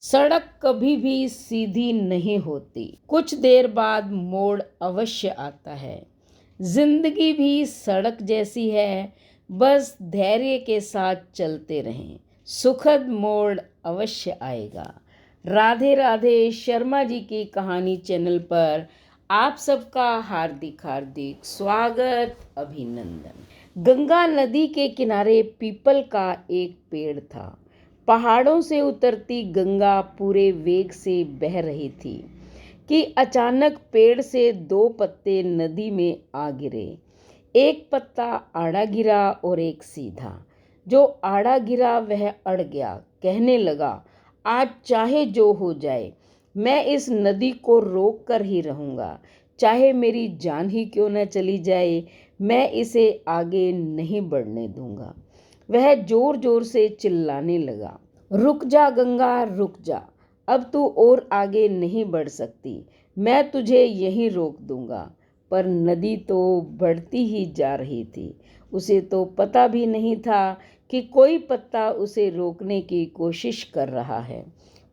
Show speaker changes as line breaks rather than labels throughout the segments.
सड़क कभी भी सीधी नहीं होती, कुछ देर बाद मोड़ अवश्य आता है। जिंदगी भी सड़क जैसी है, बस धैर्य के साथ चलते रहें, सुखद मोड़ अवश्य आएगा। राधे राधे। शर्मा जी की कहानी चैनल पर आप सबका हार्दिक हार्दिक स्वागत, अभिनंदन। गंगा नदी के किनारे पीपल का एक पेड़ था। पहाड़ों से उतरती गंगा पूरे वेग से बह रही थी कि अचानक पेड़ से दो पत्ते नदी में आ गिरे। एक पत्ता आड़ा गिरा और एक सीधा। जो आड़ा गिरा वह अड़ गया, कहने लगा, आज चाहे जो हो जाए, मैं इस नदी को रोक कर ही रहूंगा। चाहे मेरी जान ही क्यों न चली जाए, मैं इसे आगे नहीं बढ़ने दूंगा। वह जोर जोर से चिल्लाने लगा, रुक जा गंगा, रुक जा, अब तू और आगे नहीं बढ़ सकती, मैं तुझे यहीं रोक दूंगा। पर नदी तो बढ़ती ही जा रही थी। उसे तो पता भी नहीं था कि कोई पत्ता उसे रोकने की कोशिश कर रहा है।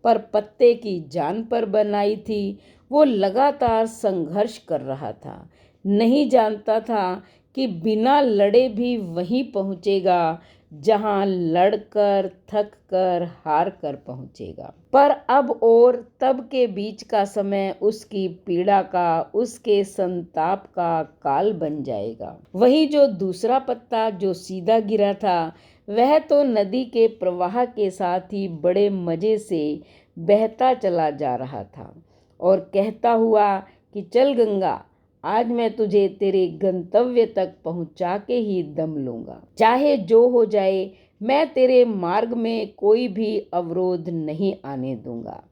पर पत्ते की जान पर बनाई थी, वो लगातार संघर्ष कर रहा था। नहीं जानता था कि बिना लड़े भी वहीं पहुंचेगा जहां लड़कर, थक कर, हार कर पहुंचेगा। पर अब और तब के बीच का समय उसकी पीड़ा का, उसके संताप का काल बन जाएगा। वही जो दूसरा पत्ता जो सीधा गिरा था, वह तो नदी के प्रवाह के साथ ही बड़े मजे से बहता चला जा रहा था और कहता हुआ कि चल गंगा, आज मैं तुझे तेरे गंतव्य तक पहुंचा के ही दम लूंगा। चाहे जो हो जाए, मैं तेरे मार्ग में कोई भी अवरोध नहीं आने दूंगा।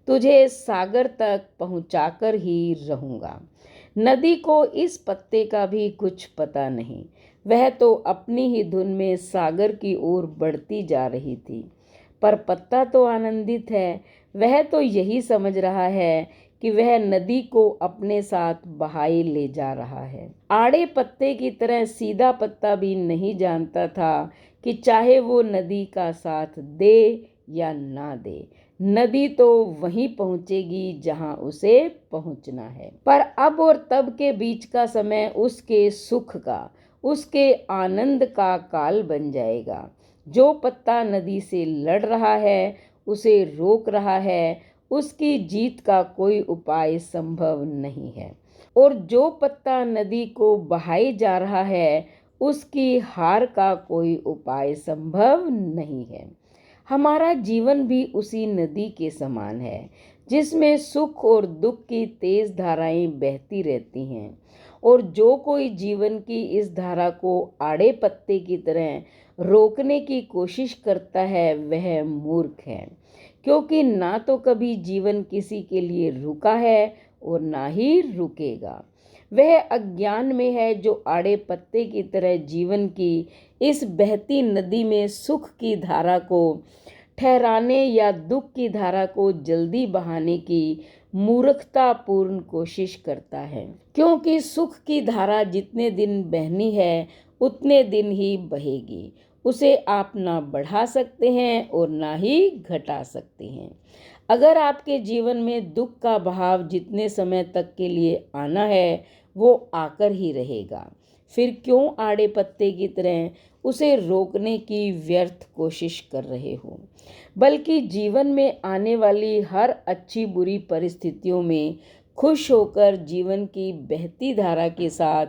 तुझे सागर तक पहुंचाकर ही रहूंगा। नदी को इस पत्ते का भी कुछ पता नहीं। वह तो अपनी ही धुन में सागर की ओर बढ़ती जा रही थी। पर पत्ता तो आनंदित है। वह तो यही समझ रहा है कि वह नदी को अपने साथ बहाए ले जा रहा है। आड़े पत्ते की तरह सीधा पत्ता भी नहीं जानता था कि चाहे वो नदी का साथ दे या ना दे, नदी तो वहीं पहुंचेगी जहां उसे पहुंचना है। पर अब और तब के बीच का समय उसके सुख का, उसके आनंद का काल बन जाएगा। जो पत्ता नदी से लड़ रहा है, उसे रोक रहा है, उसकी जीत का कोई उपाय संभव नहीं है। और जो पत्ता नदी को बहाए जा रहा है, उसकी हार का कोई उपाय संभव नहीं है। हमारा जीवन भी उसी नदी के समान है, जिसमें सुख और दुख की तेज धाराएं बहती रहती हैं। और जो कोई जीवन की इस धारा को आड़े पत्ते की तरह रोकने की कोशिश करता है, वह मूर्ख है। क्योंकि ना तो कभी जीवन किसी के लिए रुका है और ना ही रुकेगा। वह अज्ञान में है जो आड़े पत्ते की तरह जीवन की इस बहती नदी में सुख की धारा को ठहराने या दुख की धारा को जल्दी बहाने की मूर्खतापूर्ण कोशिश करता है। क्योंकि सुख की धारा जितने दिन बहनी है, उतने दिन ही बहेगी। उसे आप ना बढ़ा सकते हैं और ना ही घटा सकते हैं। अगर आपके जीवन में दुख का बहाव जितने समय तक के लिए आना है, वो आकर ही रहेगा। फिर क्यों आड़े पत्ते की तरह उसे रोकने की व्यर्थ कोशिश कर रहे हो? बल्कि जीवन में आने वाली हर अच्छी बुरी परिस्थितियों में खुश होकर जीवन की बहती धारा के साथ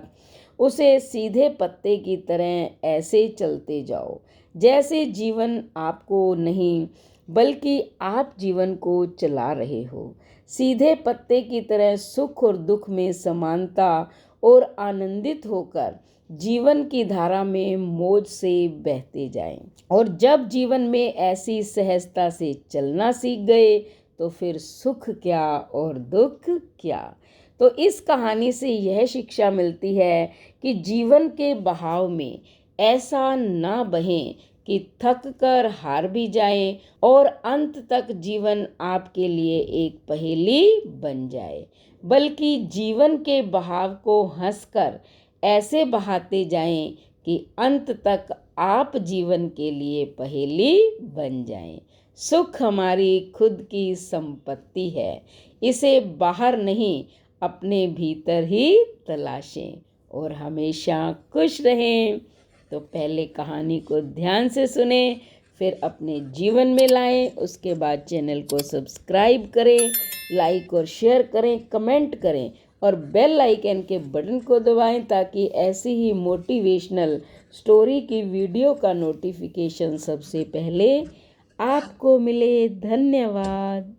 उसे सीधे पत्ते की तरह ऐसे चलते जाओ जैसे जीवन आपको नहीं, बल्कि आप जीवन को चला रहे हो। सीधे पत्ते की तरह सुख और दुख में समानता और आनंदित होकर जीवन की धारा में मौज से बहते जाएं। और जब जीवन में ऐसी सहजता से चलना सीख गए, तो फिर सुख क्या और दुख क्या। तो इस कहानी से यह शिक्षा मिलती है कि जीवन के बहाव में ऐसा ना बहें कि थक कर हार भी जाएं और अंत तक जीवन आपके लिए एक पहेली बन जाए। बल्कि जीवन के बहाव को हंसकर ऐसे बहाते जाएं कि अंत तक आप जीवन के लिए पहेली बन जाएं। सुख हमारी खुद की संपत्ति है, इसे बाहर नहीं अपने भीतर ही तलाशें और हमेशा खुश रहें। तो पहले कहानी को ध्यान से सुने, फिर अपने जीवन में लाएं, उसके बाद चैनल को सब्सक्राइब करें, लाइक और शेयर करें, कमेंट करें और बेल आइकन के बटन को दबाएं ताकि ऐसी ही मोटिवेशनल स्टोरी की वीडियो का नोटिफिकेशन सबसे पहले आपको मिले। धन्यवाद।